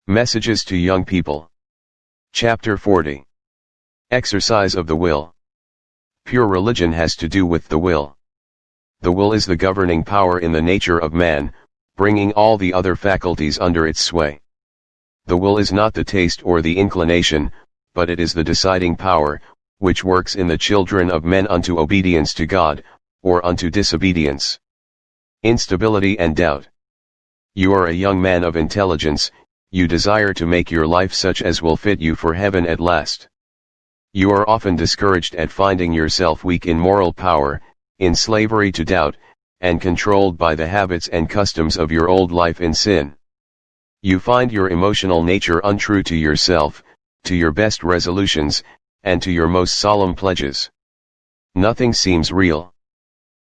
Messages to Young People. Chapter 40. Exercise of the Will. Pure religion has to do with the will. The will is the governing power in the nature of man, bringing all the other faculties under its sway. The will is not the taste or the inclination, but it is the deciding power, which works in the children of men unto obedience to God, or unto disobedience. Instability and doubt. You are a young man of intelligence. You desire to make your life such as will fit you for heaven at last. You are often discouraged at finding yourself weak in moral power, in slavery to doubt, and controlled by the habits and customs of your old life in sin. You find your emotional nature untrue to yourself, to your best resolutions, and to your most solemn pledges. Nothing seems real.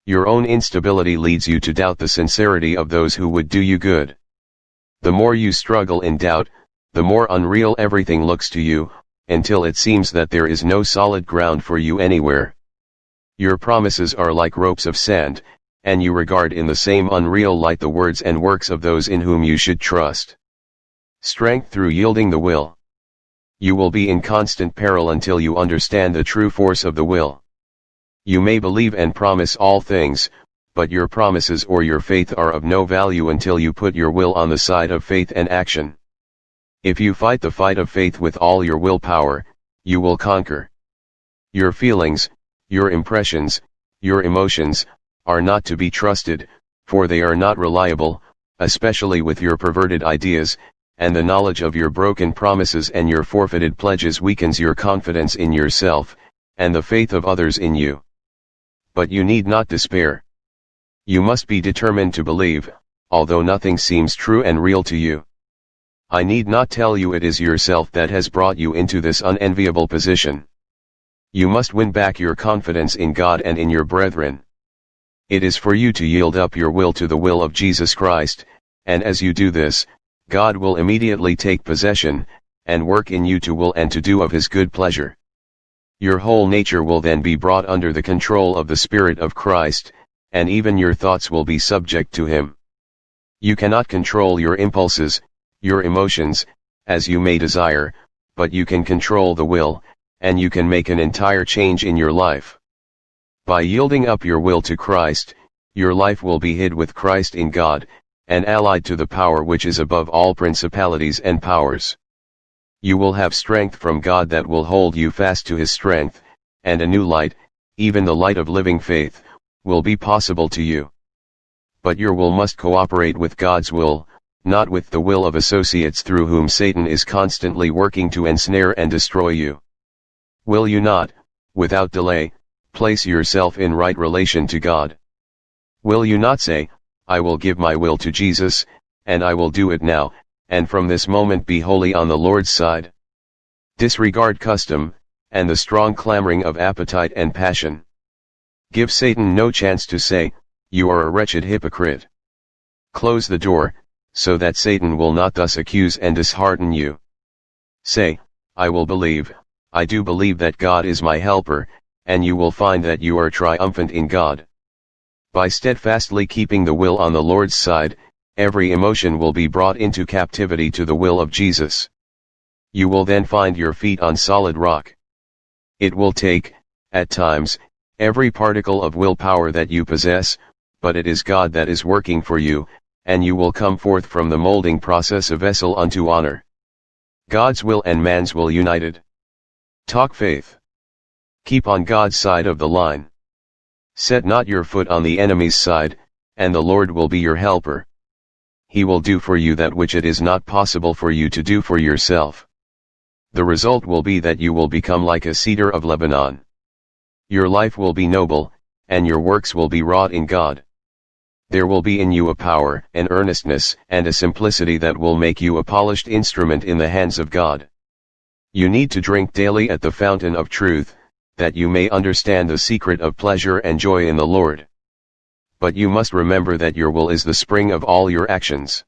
Your own instability leads you to doubt the sincerity of those who would do you good. The more you struggle in doubt, the more unreal everything looks to you, until it seems that there is no solid ground for you anywhere. Your promises are like ropes of sand, and you regard in the same unreal light the words and works of those in whom you should trust. Strength through yielding the will. You will be in constant peril until you understand the true force of the will. You may believe and promise all things, but your promises or your faith are of no value until you put your will on the side of faith and action. If you fight the fight of faith with all your willpower, you will conquer. Your feelings, your impressions, your emotions, are not to be trusted, for they are not reliable, especially with your perverted ideas, and the knowledge of your broken promises and your forfeited pledges weakens your confidence in yourself, and the faith of others in you. But you need not despair. You must be determined to believe, although nothing seems true and real to you. I need not tell you it is yourself that has brought you into this unenviable position. You must win back your confidence in God and in your brethren. It is for you to yield up your will to the will of Jesus Christ, and as you do this, God will immediately take possession, and work in you to will and to do of His good pleasure. Your whole nature will then be brought under the control of the Spirit of Christ, and even your thoughts will be subject to Him. You cannot control your impulses, your emotions, as you may desire, but you can control the will, and you can make an entire change in your life. By yielding up your will to Christ, your life will be hid with Christ in God, and allied to the power which is above all principalities and powers. You will have strength from God that will hold you fast to His strength, and a new light, even the light of living faith, will be possible to you. But your will must cooperate with God's will, not with the will of associates through whom Satan is constantly working to ensnare and destroy you. Will you not, without delay, place yourself in right relation to God? Will you not say, I will give my will to Jesus, and I will do it now, and from this moment be wholly on the Lord's side? Disregard custom, and the strong clamoring of appetite and passion. Give Satan no chance to say, you are a wretched hypocrite. Close the door, so that Satan will not thus accuse and dishearten you. Say, I will believe, I do believe that God is my helper, and you will find that you are triumphant in God. By steadfastly keeping the will on the Lord's side, every emotion will be brought into captivity to the will of Jesus. You will then find your feet on solid rock. It will take, at times, every particle of willpower that you possess, but it is God that is working for you, and you will come forth from the molding process a vessel unto honor. God's will and man's will united. Talk faith. Keep on God's side of the line. Set not your foot on the enemy's side, and the Lord will be your helper. He will do for you that which it is not possible for you to do for yourself. The result will be that you will become like a cedar of Lebanon. Your life will be noble, and your works will be wrought in God. There will be in you a power, an earnestness, and a simplicity that will make you a polished instrument in the hands of God. You need to drink daily at the fountain of truth, that you may understand the secret of pleasure and joy in the Lord. But you must remember that your will is the spring of all your actions.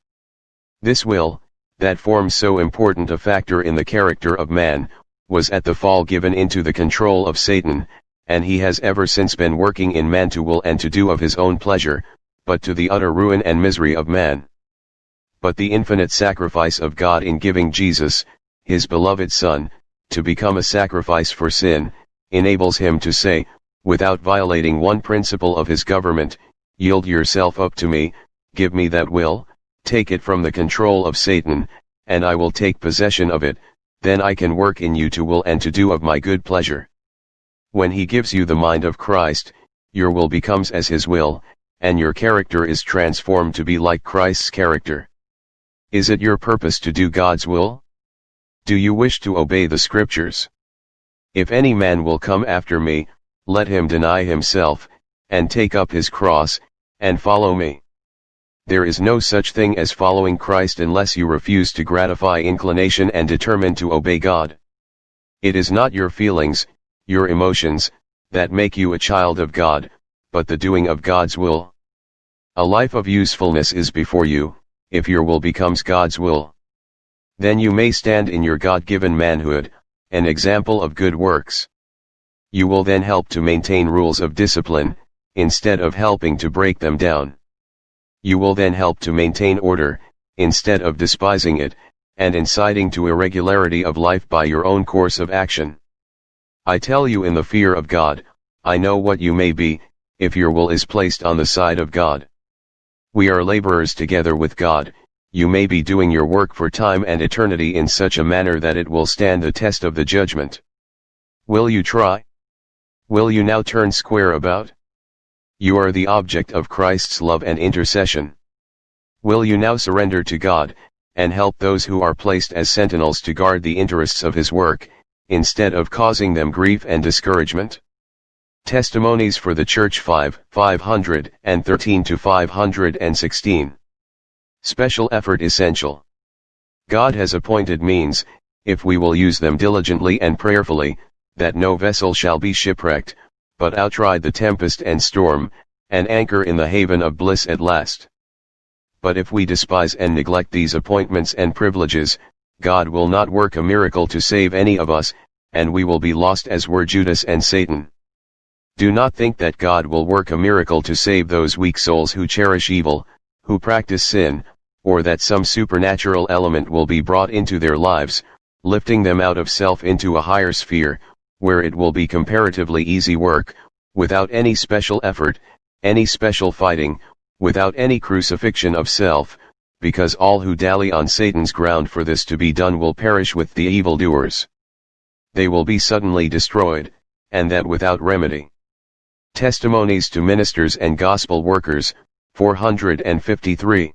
This will, that forms so important a factor in the character of man, was at the fall given into the control of Satan, and he has ever since been working in man to will and to do of his own pleasure, but to the utter ruin and misery of man. but the infinite sacrifice of God in giving Jesus, his beloved Son, to become a sacrifice for sin, enables him to say, without violating one principle of his government, yield yourself up to me, give me that will, take it from the control of Satan, and I will take possession of it, then I can work in you to will and to do of my good pleasure. When he gives you the mind of Christ, your will becomes as his will, and your character is transformed to be like Christ's character. Is it your purpose to do God's will? Do you wish to obey the Scriptures? If any man will come after me, let him deny himself, and take up his cross, and follow me. There is no such thing as following Christ unless you refuse to gratify inclination and determine to obey God. It is not your feelings, your emotions, that make you a child of God, but the doing of God's will. A life of usefulness is before you, if your will becomes God's will. Then you may stand in your God-given manhood, an example of good works. You will then help to maintain rules of discipline, instead of helping to break them down. You will then help to maintain order, instead of despising it, and inciting to irregularity of life by your own course of action. I tell you in the fear of God, I know what you may be, if your will is placed on the side of God. We are laborers together with God. You may be doing your work for time and eternity in such a manner that it will stand the test of the judgment. Will you try? Will you now turn square about? You are the object of Christ's love and intercession. Will you now surrender to God, and help those who are placed as sentinels to guard the interests of his work, instead of causing them grief and discouragement? Testimonies for the Church 5:513-516. Special effort essential. God has appointed means, if we will use them diligently and prayerfully, that no vessel shall be shipwrecked, but outride the tempest and storm, and anchor in the haven of bliss at last. But if we despise and neglect these appointments and privileges, God will not work a miracle to save any of us, and we will be lost as were Judas and Satan. Do not think that God will work a miracle to save those weak souls who cherish evil, who practice sin, or that some supernatural element will be brought into their lives, lifting them out of self into a higher sphere, where it will be comparatively easy work, without any special effort, any special fighting, without any crucifixion of self, because all who dally on Satan's ground for this to be done will perish with the evildoers. They will be suddenly destroyed, and that without remedy. Testimonies to Ministers and Gospel Workers, 453.